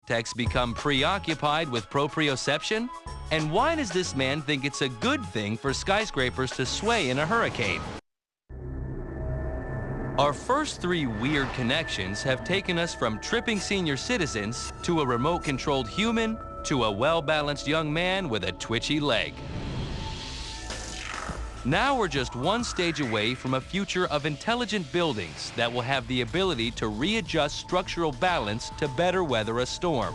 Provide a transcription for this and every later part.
architects become preoccupied with proprioception? And why does this man think it's a good thing for skyscrapers to sway in a hurricane? Our first three weird connections have taken us from tripping senior citizens to a remote-controlled human to a well-balanced young man with a twitchy leg. Now we're just one stage away from a future of intelligent buildings that will have the ability to readjust structural balance to better weather a storm.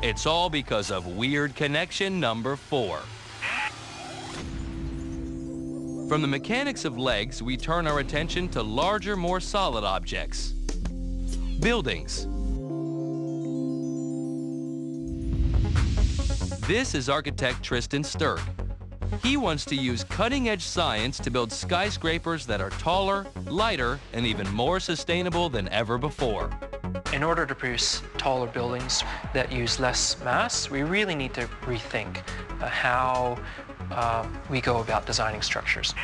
It's all because of weird connection number 4. From the mechanics of legs, we turn our attention to larger, more solid objects. Buildings. This is architect Tristan Stirk. He wants to use cutting-edge science to build skyscrapers that are taller, lighter, and even more sustainable than ever before. In order to produce taller buildings that use less mass, we really need to rethink how we go about designing structures.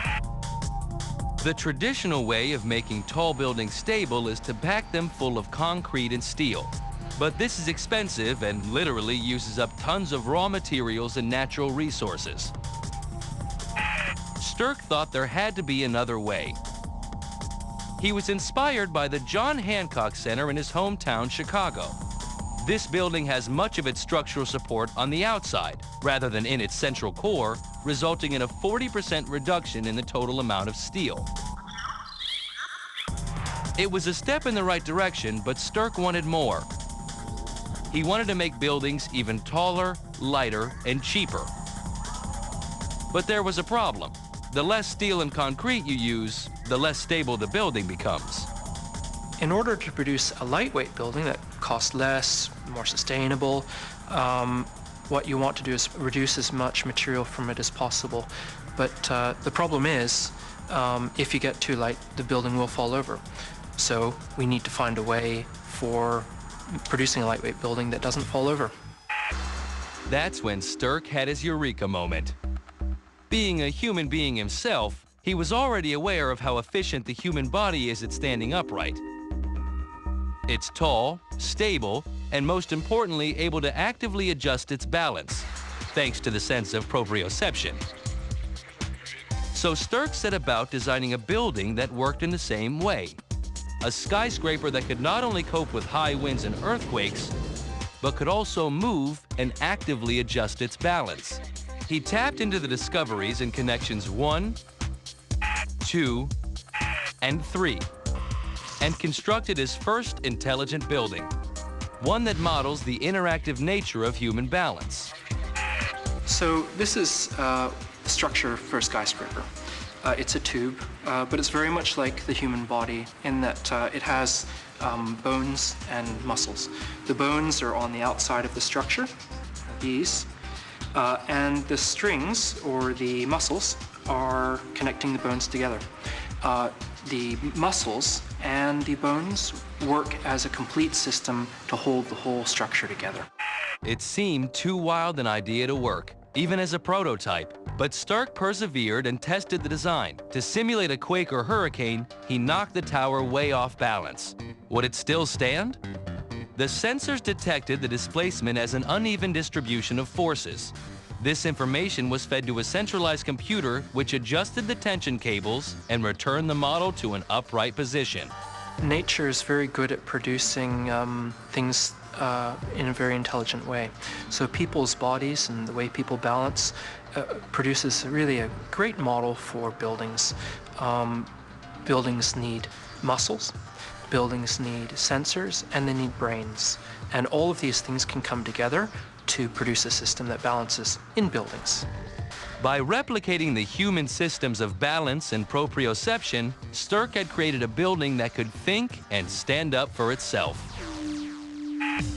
The traditional way of making tall buildings stable is to pack them full of concrete and steel. But this is expensive and literally uses up tons of raw materials and natural resources. Stirk thought there had to be another way. He was inspired by the John Hancock Center in his hometown, Chicago. This building has much of its structural support on the outside, rather than in its central core, resulting in a 40% reduction in the total amount of steel. It was a step in the right direction, but Stirk wanted more. He wanted to make buildings even taller, lighter, and cheaper. But there was a problem. The less steel and concrete you use, the less stable the building becomes. In order to produce a lightweight building that costs less, more sustainable, what you want to do is reduce as much material from it as possible. But the problem is, if you get too light, the building will fall over. So we need to find a way for producing a lightweight building that doesn't fall over. That's when Stirk had his eureka moment. Being a human being himself, he was already aware of how efficient the human body is at standing upright. It's tall, stable, and most importantly, able to actively adjust its balance, thanks to the sense of proprioception. So Stirk set about designing a building that worked in the same way. A skyscraper that could not only cope with high winds and earthquakes, but could also move and actively adjust its balance. He tapped into the discoveries in connections 1, 2, and 3, and constructed his first intelligent building, one that models the interactive nature of human balance. So this is the structure for a skyscraper. It's a tube, but it's very much like the human body in that it has bones and muscles. The bones are on the outside of the structure, these, and the strings, or the muscles, are connecting the bones together. The muscles and the bones work as a complete system to hold the whole structure together. It seemed too wild an idea to work, even as a prototype, but Stirk persevered and tested the design. To simulate a quake or hurricane, he knocked the tower way off balance. Would it still stand? The sensors detected the displacement as an uneven distribution of forces. This information was fed to a centralized computer which adjusted the tension cables and returned the model to an upright position. Nature is very good at producing things in a very intelligent way. So people's bodies and the way people balance produces really a great model for buildings. Buildings need muscles, buildings need sensors, and they need brains. And all of these things can come together to produce a system that balances in buildings. By replicating the human systems of balance and proprioception, Stirk had created a building that could think and stand up for itself.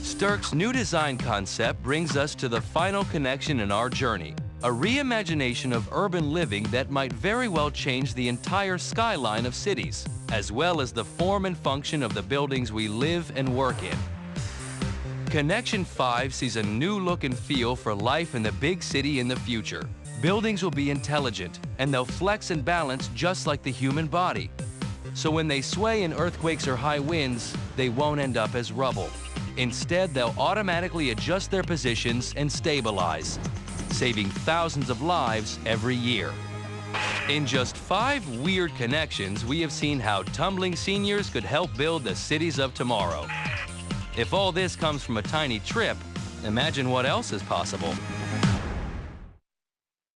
Stirk's new design concept brings us to the final connection in our journey, a reimagination of urban living that might very well change the entire skyline of cities, as well as the form and function of the buildings we live and work in. Connection 5 sees a new look and feel for life in the big city in the future. Buildings will be intelligent, and they'll flex and balance just like the human body. So when they sway in earthquakes or high winds, they won't end up as rubble. Instead, they'll automatically adjust their positions and stabilize, saving thousands of lives every year. In just 5 weird connections, we have seen how tumbling seniors could help build the cities of tomorrow. If all this comes from a tiny trip, imagine what else is possible.